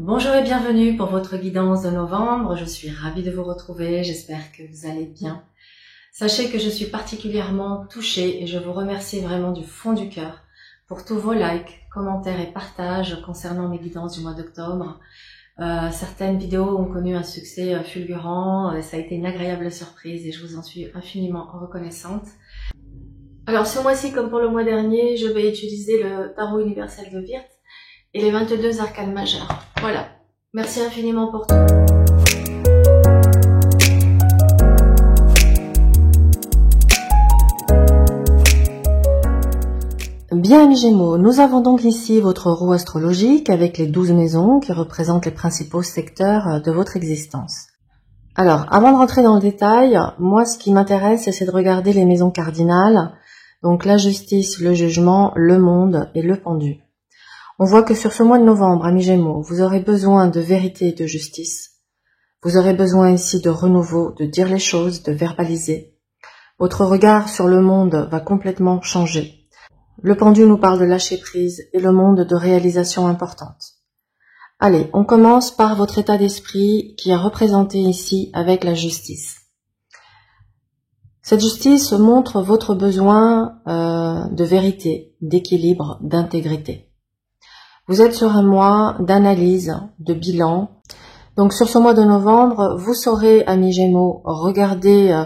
Bonjour et bienvenue pour votre guidance de novembre. Je suis ravie de vous retrouver, j'espère que vous allez bien. Sachez que je suis particulièrement touchée et je vous remercie vraiment du fond du cœur pour tous vos likes, commentaires et partages concernant mes guidances du mois d'octobre. Certaines vidéos ont connu un succès fulgurant, ça a été une agréable surprise et je vous en suis infiniment reconnaissante. Alors ce mois-ci, comme pour le mois dernier, je vais utiliser le tarot universel de Wirth et les 22 arcanes majeures. Voilà. Merci infiniment pour tout. Bien amis Gémeaux, nous avons donc ici votre roue astrologique avec les 12 maisons qui représentent les principaux secteurs de votre existence. Alors, avant de rentrer dans le détail, moi ce qui m'intéresse c'est de regarder les maisons cardinales, donc la justice, le jugement, le monde et le pendu. On voit que sur ce mois de novembre, amis Gémeaux, vous aurez besoin de vérité et de justice. Vous aurez besoin ici de renouveau, de dire les choses, de verbaliser. Votre regard sur le monde va complètement changer. Le pendu nous parle de lâcher prise et le monde de réalisations importantes. Allez, on commence par votre état d'esprit qui est représenté ici avec la justice. Cette justice montre votre besoin de vérité, d'équilibre, d'intégrité. Vous êtes sur un mois d'analyse, de bilan. Donc sur ce mois de novembre, vous saurez, amis Gémeaux, regarder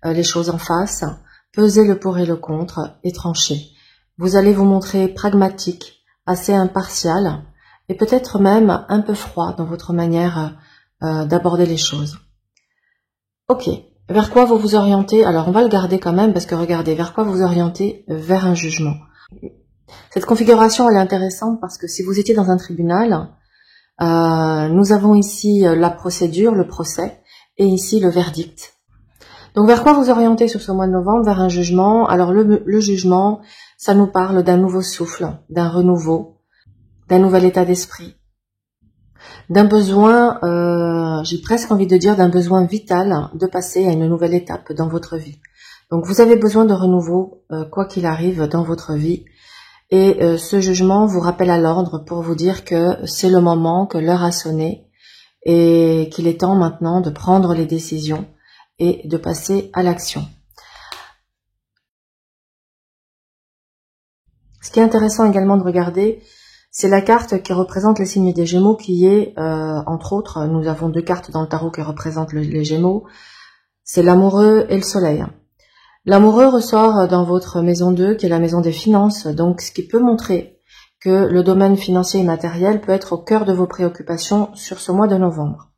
les choses en face, peser le pour et le contre et trancher. Vous allez vous montrer pragmatique, assez impartial et peut-être même un peu froid dans votre manière d'aborder les choses. Ok, vers quoi vous vous orientez? Alors on va le garder quand même parce que regardez, vers quoi vous vous orientez? Vers un jugement. Cette configuration elle est intéressante parce que si vous étiez dans un tribunal, nous avons ici la procédure, le procès, et ici le verdict. Donc vers quoi vous orientez sur ce mois de novembre? Vers un jugement. Alors le jugement, ça nous parle d'un nouveau souffle, d'un renouveau, d'un nouvel état d'esprit, d'un besoin, j'ai presque envie de dire d'un besoin vital de passer à une nouvelle étape dans votre vie. Donc vous avez besoin de renouveau, quoi qu'il arrive dans votre vie. Et ce jugement vous rappelle à l'ordre pour vous dire que c'est le moment, que l'heure a sonné et qu'il est temps maintenant de prendre les décisions et de passer à l'action. Ce qui est intéressant également de regarder, c'est la carte qui représente le signe des Gémeaux qui est, entre autres, nous avons deux cartes dans le tarot qui représentent les Gémeaux, c'est l'amoureux et le soleil. L'amoureux ressort dans votre maison 2, qui est la maison des finances, donc ce qui peut montrer que le domaine financier et matériel peut être au cœur de vos préoccupations sur ce mois de novembre.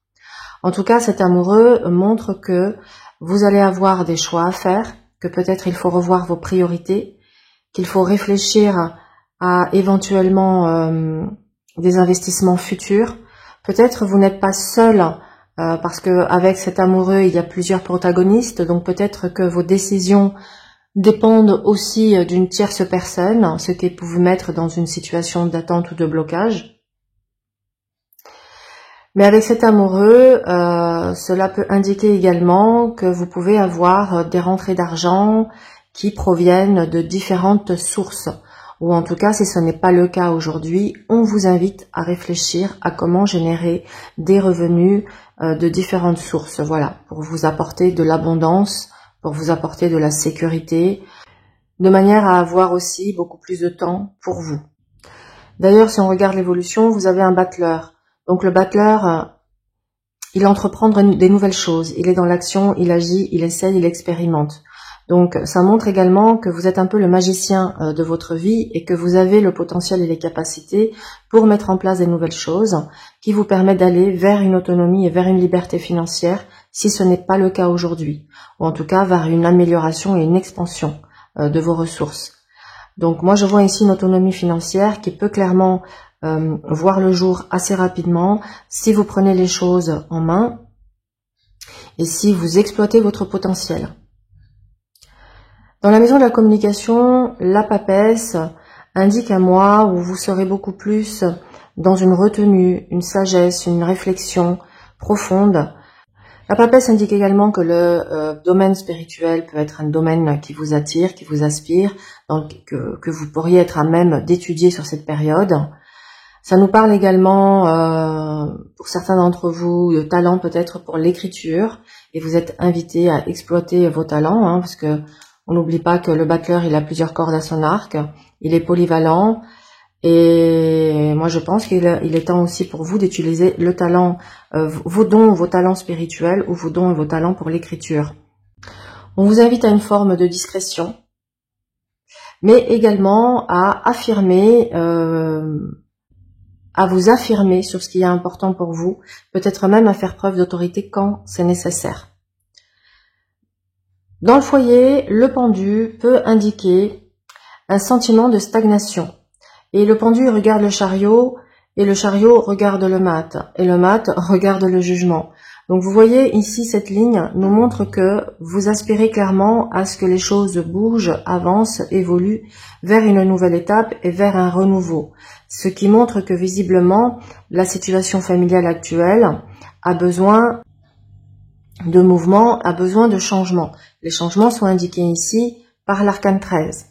En tout cas, cet amoureux montre que vous allez avoir des choix à faire, que peut-être il faut revoir vos priorités, qu'il faut réfléchir à éventuellement des investissements futurs. Peut-être vous n'êtes pas seul parce que avec cet amoureux, il y a plusieurs protagonistes, donc peut-être que vos décisions dépendent aussi d'une tierce personne, ce qui peut vous mettre dans une situation d'attente ou de blocage. Mais avec cet amoureux, cela peut indiquer également que vous pouvez avoir des rentrées d'argent qui proviennent de différentes sources. Ou en tout cas, si ce n'est pas le cas aujourd'hui, on vous invite à réfléchir à comment générer des revenus de différentes sources, voilà, pour vous apporter de l'abondance, pour vous apporter de la sécurité, de manière à avoir aussi beaucoup plus de temps pour vous. D'ailleurs, si on regarde l'évolution, vous avez un battleur. Donc le battleur, il entreprend des nouvelles choses, il est dans l'action, il agit, il essaye, il expérimente. Donc ça montre également que vous êtes un peu le magicien de votre vie et que vous avez le potentiel et les capacités pour mettre en place des nouvelles choses qui vous permettent d'aller vers une autonomie et vers une liberté financière si ce n'est pas le cas aujourd'hui, ou en tout cas vers une amélioration et une expansion de vos ressources. Donc moi je vois ici une autonomie financière qui peut clairement voir le jour assez rapidement si vous prenez les choses en main et si vous exploitez votre potentiel. Dans la maison de la communication, la papesse indique un mois où vous serez beaucoup plus dans une retenue, une sagesse, une réflexion profonde. La papesse indique également que le domaine spirituel peut être un domaine qui vous attire, qui vous aspire, donc que vous pourriez être à même d'étudier sur cette période. Ça nous parle également, pour certains d'entre vous, de talent peut-être pour l'écriture, et vous êtes invités à exploiter vos talents, hein, parce que on n'oublie pas que le battleur, il a plusieurs cordes à son arc, il est polyvalent, et moi je pense qu'il est temps aussi pour vous d'utiliser le talent, vos dons, vos talents spirituels, ou vos dons et vos talents pour l'écriture. On vous invite à une forme de discrétion, mais également à affirmer, à vous affirmer sur ce qui est important pour vous, peut-être même à faire preuve d'autorité quand c'est nécessaire. Dans le foyer, le pendu peut indiquer un sentiment de stagnation. Et le pendu regarde le chariot, et le chariot regarde le mat, et le mat regarde le jugement. Donc vous voyez ici, cette ligne nous montre que vous aspirez clairement à ce que les choses bougent, avancent, évoluent vers une nouvelle étape et vers un renouveau. Ce qui montre que visiblement, la situation familiale actuelle a besoin de mouvement, a besoin de changement. Les changements sont indiqués ici par l'arcane 13.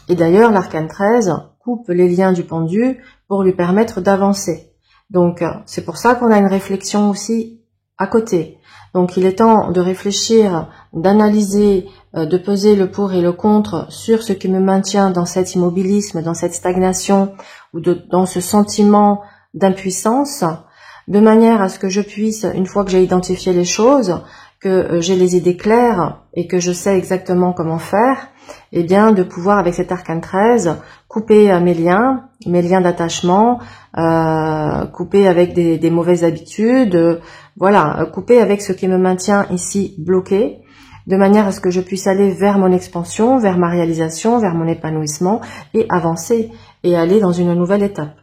Et d'ailleurs, l'arcane 13 coupe les liens du pendu pour lui permettre d'avancer. Donc, c'est pour ça qu'on a une réflexion aussi à côté. Donc, il est temps de réfléchir, d'analyser, de peser le pour et le contre sur ce qui me maintient dans cet immobilisme, dans cette stagnation ou dans ce sentiment d'impuissance, de manière à ce que je puisse, une fois que j'ai identifié les choses, que j'ai les idées claires et que je sais exactement comment faire, eh bien de pouvoir avec cet arcane 13 couper mes liens d'attachement, couper avec des mauvaises habitudes, voilà, couper avec ce qui me maintient ici bloqué, de manière à ce que je puisse aller vers mon expansion, vers ma réalisation, vers mon épanouissement et avancer et aller dans une nouvelle étape.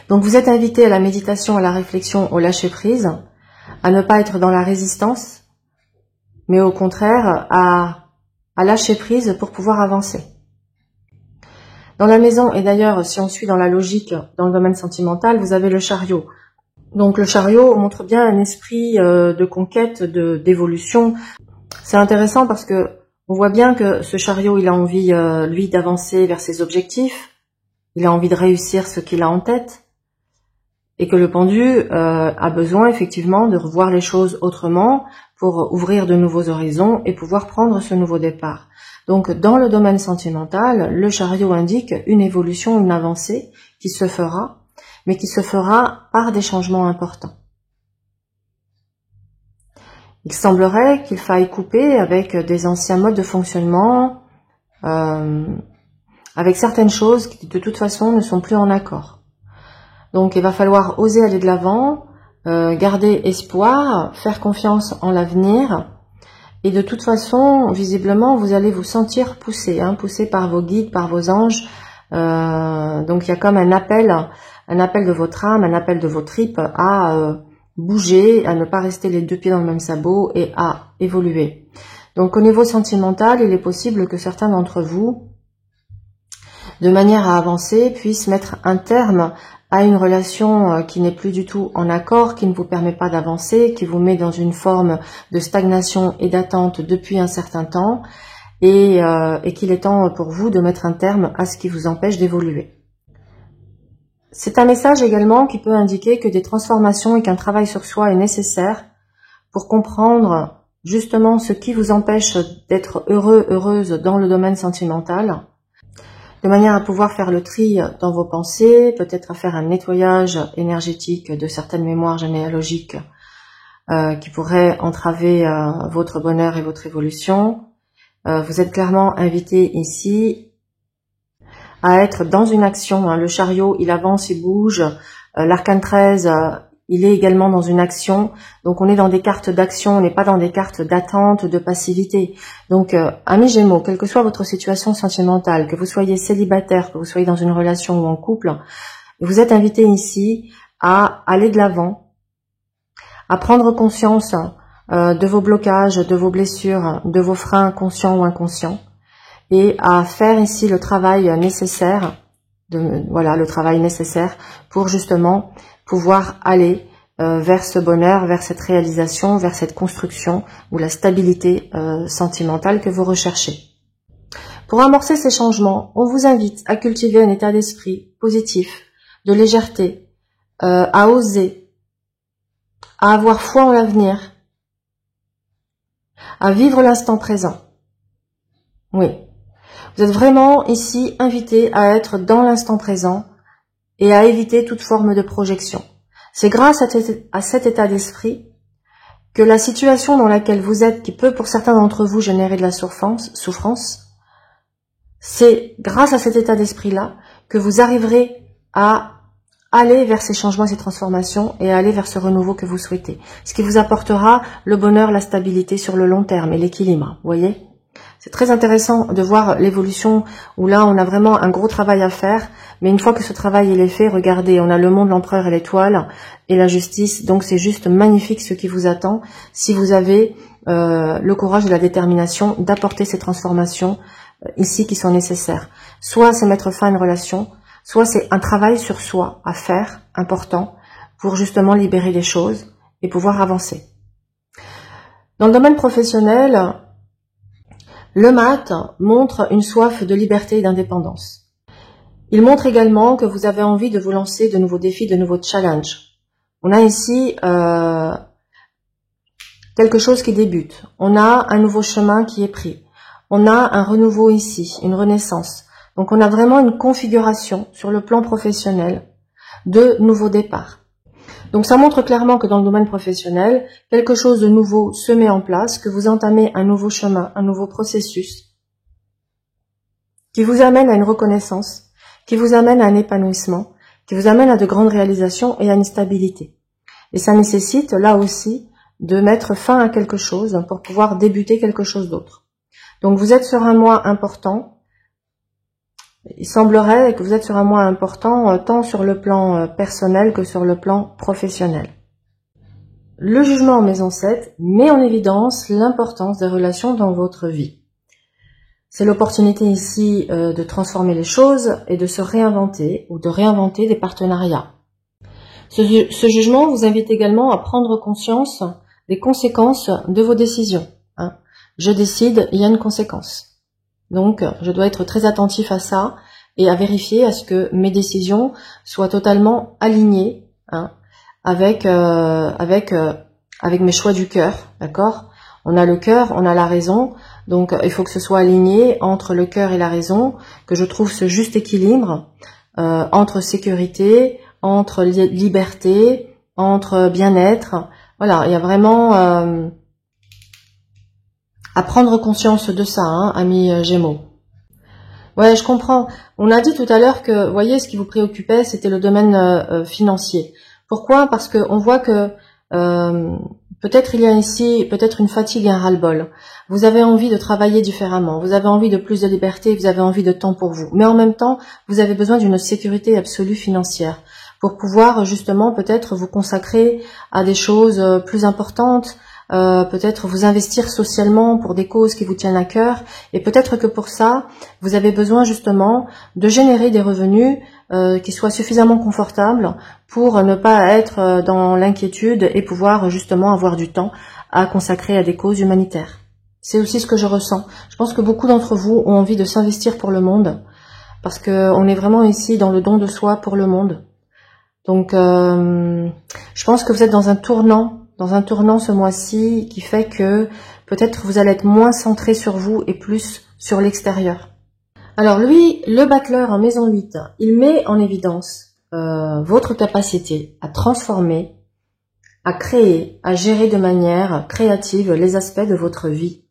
Donc vous êtes invité à la méditation, à la réflexion, au lâcher-prise, à ne pas être dans la résistance, mais au contraire à lâcher prise pour pouvoir avancer. Dans la maison, et d'ailleurs si on suit dans la logique, dans le domaine sentimental, vous avez le chariot. Donc le chariot montre bien un esprit de conquête, d'évolution. C'est intéressant parce que on voit bien que ce chariot, il a envie, lui, d'avancer vers ses objectifs, il a envie de réussir ce qu'il a en tête, et que le pendu a besoin effectivement de revoir les choses autrement pour ouvrir de nouveaux horizons et pouvoir prendre ce nouveau départ. Donc dans le domaine sentimental, le chariot indique une évolution, une avancée qui se fera, mais qui se fera par des changements importants. Il semblerait qu'il faille couper avec des anciens modes de fonctionnement, avec certaines choses qui de toute façon ne sont plus en accord. Donc il va falloir oser aller de l'avant, garder espoir, faire confiance en l'avenir. Et de toute façon, visiblement, vous allez vous sentir poussé, poussé par vos guides, par vos anges. Donc il y a comme un appel de votre âme, un appel de vos tripes à bouger, à ne pas rester les deux pieds dans le même sabot et à évoluer. Donc au niveau sentimental, il est possible que certains d'entre vous, de manière à avancer, puissent mettre un terme à une relation qui n'est plus du tout en accord, qui ne vous permet pas d'avancer, qui vous met dans une forme de stagnation et d'attente depuis un certain temps, et qu'il est temps pour vous de mettre un terme à ce qui vous empêche d'évoluer. C'est un message également qui peut indiquer que des transformations et qu'un travail sur soi est nécessaire pour comprendre justement ce qui vous empêche d'être heureux, heureuse dans le domaine sentimental, de manière à pouvoir faire le tri dans vos pensées, peut-être à faire un nettoyage énergétique de certaines mémoires généalogiques qui pourraient entraver votre bonheur et votre évolution. Vous êtes clairement invité ici à être dans une action. Le chariot, il avance, il bouge. L'arcane 13, il est également dans une action. Donc on est dans des cartes d'action, on n'est pas dans des cartes d'attente, de passivité. Donc amis Gémeaux, quelle que soit votre situation sentimentale, que vous soyez célibataire, que vous soyez dans une relation ou en couple, vous êtes invité ici à aller de l'avant, à prendre conscience de vos blocages, de vos blessures, de vos freins conscients ou inconscients, et à faire ici le travail nécessaire, le travail nécessaire pour justement pouvoir aller vers ce bonheur, vers cette réalisation, vers cette construction ou la stabilité sentimentale que vous recherchez. Pour amorcer ces changements, on vous invite à cultiver un état d'esprit positif, de légèreté, à oser, à avoir foi en l'avenir, à vivre l'instant présent. Oui, vous êtes vraiment ici invité à être dans l'instant présent et à éviter toute forme de projection. C'est grâce à cet état d'esprit que la situation dans laquelle vous êtes, qui peut pour certains d'entre vous générer de la souffrance, c'est grâce à cet état d'esprit-là que vous arriverez à aller vers ces changements et ces transformations et à aller vers ce renouveau que vous souhaitez. Ce qui vous apportera le bonheur, la stabilité sur le long terme et l'équilibre, vous voyez ? C'est très intéressant de voir l'évolution où là on a vraiment un gros travail à faire, mais une fois que ce travail il est fait, regardez, on a le monde, l'empereur et l'étoile et la justice, donc c'est juste magnifique ce qui vous attend si vous avez le courage et la détermination d'apporter ces transformations ici qui sont nécessaires. Soit c'est mettre fin à une relation, soit c'est un travail sur soi à faire, important, pour justement libérer les choses et pouvoir avancer. Dans le domaine professionnel, le mat montre une soif de liberté et d'indépendance. Il montre également que vous avez envie de vous lancer de nouveaux défis, de nouveaux challenges. On a ici quelque chose qui débute. On a un nouveau chemin qui est pris. On a un renouveau ici, une renaissance. Donc on a vraiment une configuration sur le plan professionnel de nouveaux départs. Donc ça montre clairement que dans le domaine professionnel, quelque chose de nouveau se met en place, que vous entamez un nouveau chemin, un nouveau processus qui vous amène à une reconnaissance, qui vous amène à un épanouissement, qui vous amène à de grandes réalisations et à une stabilité. Et ça nécessite là aussi de mettre fin à quelque chose pour pouvoir débuter quelque chose d'autre. Donc vous êtes sur un mois important. Il semblerait que vous êtes sur un mois important tant sur le plan personnel que sur le plan professionnel. Le jugement en maison 7 met en évidence l'importance des relations dans votre vie. C'est l'opportunité ici de transformer les choses et de se réinventer ou de réinventer des partenariats. Ce jugement vous invite également à prendre conscience des conséquences de vos décisions. Je décide, il y a une conséquence. Donc, je dois être très attentif à ça et à vérifier à ce que mes décisions soient totalement alignées avec mes choix du cœur, d'accord ? On a le cœur, on a la raison, donc il faut que ce soit aligné entre le cœur et la raison, que je trouve ce juste équilibre entre sécurité, entre liberté, entre bien-être. Voilà, il y a vraiment à prendre conscience de ça, amis Gémeaux. Ouais, je comprends. On a dit tout à l'heure que, vous voyez, ce qui vous préoccupait, c'était le domaine financier. Pourquoi ? Parce que on voit que peut-être il y a ici peut-être une fatigue et un ras-le-bol. Vous avez envie de travailler différemment, vous avez envie de plus de liberté, vous avez envie de temps pour vous. Mais en même temps, vous avez besoin d'une sécurité absolue financière pour pouvoir justement peut-être vous consacrer à des choses plus importantes, peut-être vous investir socialement pour des causes qui vous tiennent à cœur, et peut-être que pour ça, vous avez besoin justement de générer des revenus qui soient suffisamment confortables pour ne pas être dans l'inquiétude et pouvoir justement avoir du temps à consacrer à des causes humanitaires. C'est aussi ce que je ressens. Je pense que beaucoup d'entre vous ont envie de s'investir pour le monde, parce qu'on est vraiment ici dans le don de soi pour le monde. Donc, je pense que vous êtes dans un tournant ce mois-ci qui fait que peut-être vous allez être moins centré sur vous et plus sur l'extérieur. Alors lui, le battleur en maison 8, il met en évidence votre capacité à transformer, à créer, à gérer de manière créative les aspects de votre vie.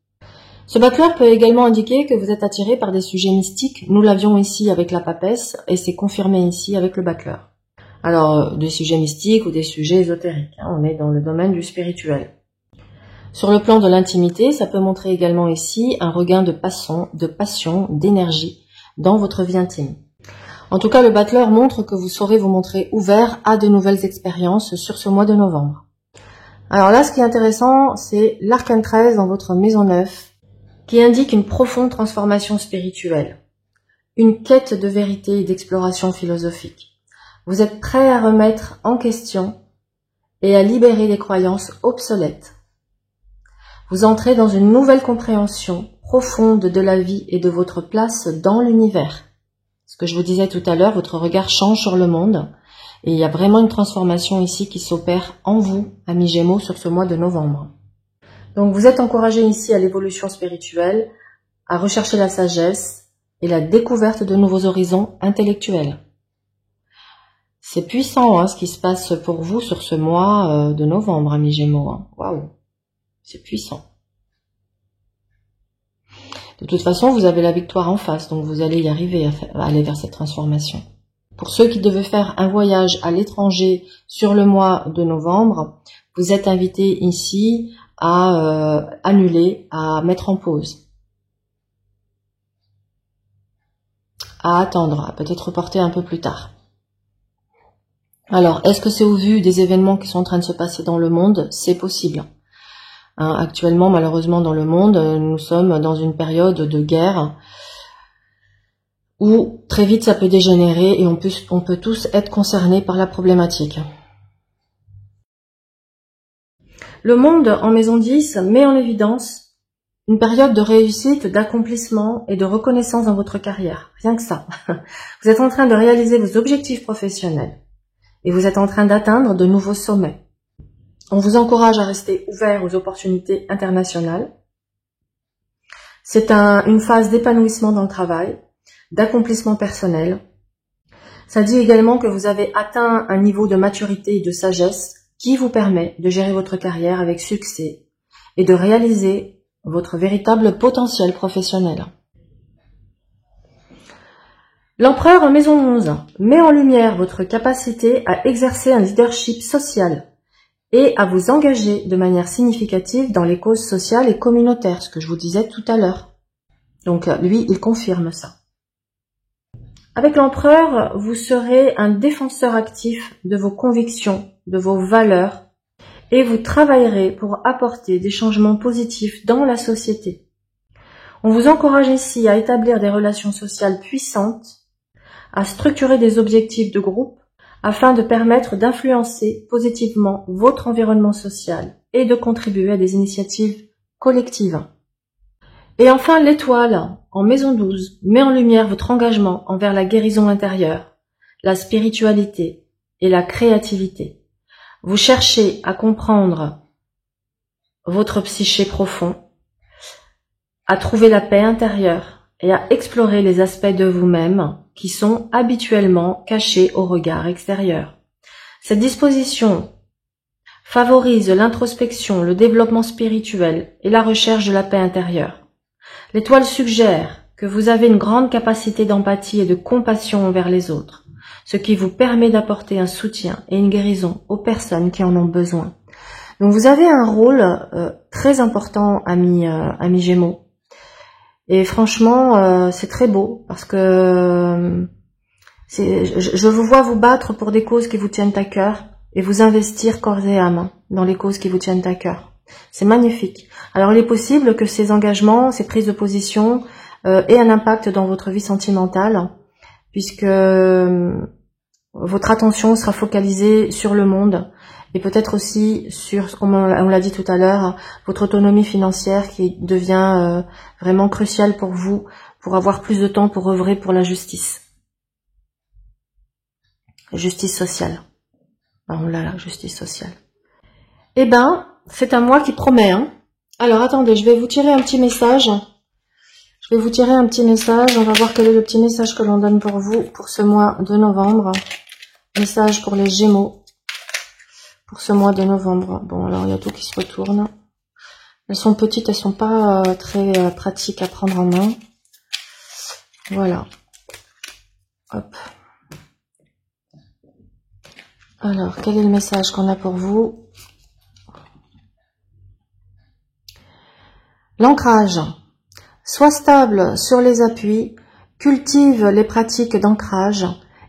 Ce battleur peut également indiquer que vous êtes attiré par des sujets mystiques. Nous l'avions ici avec la papesse et c'est confirmé ici avec le battleur. Alors, des sujets mystiques ou des sujets ésotériques, on est dans le domaine du spirituel. Sur le plan de l'intimité, ça peut montrer également ici un regain de passion, d'énergie dans votre vie intime. En tout cas, le battleur montre que vous saurez vous montrer ouvert à de nouvelles expériences sur ce mois de novembre. Alors là, ce qui est intéressant, c'est l'arcane 13 dans votre maison 9, qui indique une profonde transformation spirituelle, une quête de vérité et d'exploration philosophique. Vous êtes prêt à remettre en question et à libérer des croyances obsolètes. Vous entrez dans une nouvelle compréhension profonde de la vie et de votre place dans l'univers. Est-ce que je vous disais tout à l'heure, votre regard change sur le monde. Et il y a vraiment une transformation ici qui s'opère en vous, amis Gémeaux, sur ce mois de novembre. Donc vous êtes encouragés ici à l'évolution spirituelle, à rechercher la sagesse et la découverte de nouveaux horizons intellectuels. C'est puissant ce qui se passe pour vous sur ce mois de novembre, amis Gémeaux. Waouh, c'est puissant. De toute façon, vous avez la victoire en face, donc vous allez y arriver à aller vers cette transformation. Pour ceux qui devaient faire un voyage à l'étranger sur le mois de novembre, vous êtes invités ici à annuler, à mettre en pause, à attendre, à peut-être reporter un peu plus tard. Alors, est-ce que c'est au vu des événements qui sont en train de se passer dans le monde? C'est possible. Actuellement, malheureusement, dans le monde, nous sommes dans une période de guerre où très vite ça peut dégénérer et on peut tous être concernés par la problématique. Le monde en maison 10 met en évidence une période de réussite, d'accomplissement et de reconnaissance dans votre carrière. Rien que ça. Vous êtes en train de réaliser vos objectifs professionnels et vous êtes en train d'atteindre de nouveaux sommets. On vous encourage à rester ouvert aux opportunités internationales. C'est une phase d'épanouissement dans le travail, d'accomplissement personnel. Ça dit également que vous avez atteint un niveau de maturité et de sagesse qui vous permet de gérer votre carrière avec succès et de réaliser votre véritable potentiel professionnel. L'empereur en maison 11 met en lumière votre capacité à exercer un leadership social et à vous engager de manière significative dans les causes sociales et communautaires, ce que je vous disais tout à l'heure. Donc lui, il confirme ça. Avec l'empereur, vous serez un défenseur actif de vos convictions, de vos valeurs, et vous travaillerez pour apporter des changements positifs dans la société. On vous encourage ici à établir des relations sociales puissantes, à structurer des objectifs de groupe, afin de permettre d'influencer positivement votre environnement social et de contribuer à des initiatives collectives. Et enfin, l'étoile, en maison 12, met en lumière votre engagement envers la guérison intérieure, la spiritualité et la créativité. Vous cherchez à comprendre votre psyché profond, à trouver la paix intérieure et à explorer les aspects de vous-même qui sont habituellement cachés au regard extérieur. Cette disposition favorise l'introspection, le développement spirituel et la recherche de la paix intérieure. L'étoile suggère que vous avez une grande capacité d'empathie et de compassion envers les autres, ce qui vous permet d'apporter un soutien et une guérison aux personnes qui en ont besoin. Donc vous avez un rôle très important, amis Gémeaux. Et franchement, c'est très beau parce que je vous vois vous battre pour des causes qui vous tiennent à cœur et vous investir corps et âme dans les causes qui vous tiennent à cœur. C'est magnifique. Alors il est possible que ces engagements, ces prises de position aient un impact dans votre vie sentimentale puisque votre attention sera focalisée sur le monde et peut-être aussi sur, comme on l'a dit tout à l'heure, votre autonomie financière qui devient vraiment cruciale pour vous, pour avoir plus de temps pour œuvrer pour la justice. Justice sociale. On l'a là, justice sociale. Eh ben, c'est un mois qui promet. Alors attendez, je vais vous tirer un petit message. Je vais vous tirer un petit message. On va voir quel est le petit message que l'on donne pour vous pour ce mois de novembre. Message pour les Gémeaux. Pour ce mois de novembre. Bon, alors il y a tout qui se retourne. Elles sont petites, elles sont pas très pratiques à prendre en main. Voilà. Hop. Alors, quel est le message qu'on a pour vous? L'ancrage. Sois stable sur les appuis, cultive les pratiques d'ancrage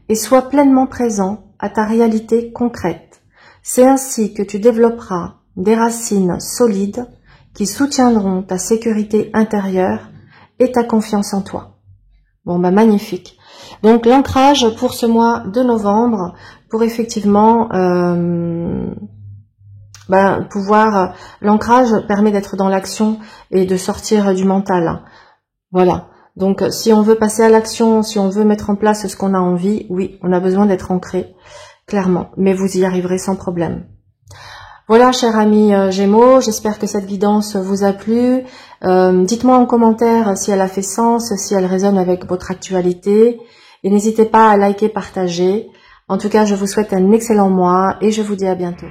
et sois pleinement présent à ta réalité concrète. C'est ainsi que tu développeras des racines solides qui soutiendront ta sécurité intérieure et ta confiance en toi. Bon, bah magnifique. Donc l'ancrage pour ce mois de novembre, pour effectivement l'ancrage permet d'être dans l'action et de sortir du mental. Voilà. Donc si on veut passer à l'action, si on veut mettre en place ce qu'on a envie, oui, on a besoin d'être ancré, clairement, mais vous y arriverez sans problème. Voilà, chers amis Gémeaux, j'espère que cette guidance vous a plu. Dites-moi en commentaire si elle a fait sens, si elle résonne avec votre actualité. Et n'hésitez pas à liker, partager. En tout cas, je vous souhaite un excellent mois et je vous dis à bientôt.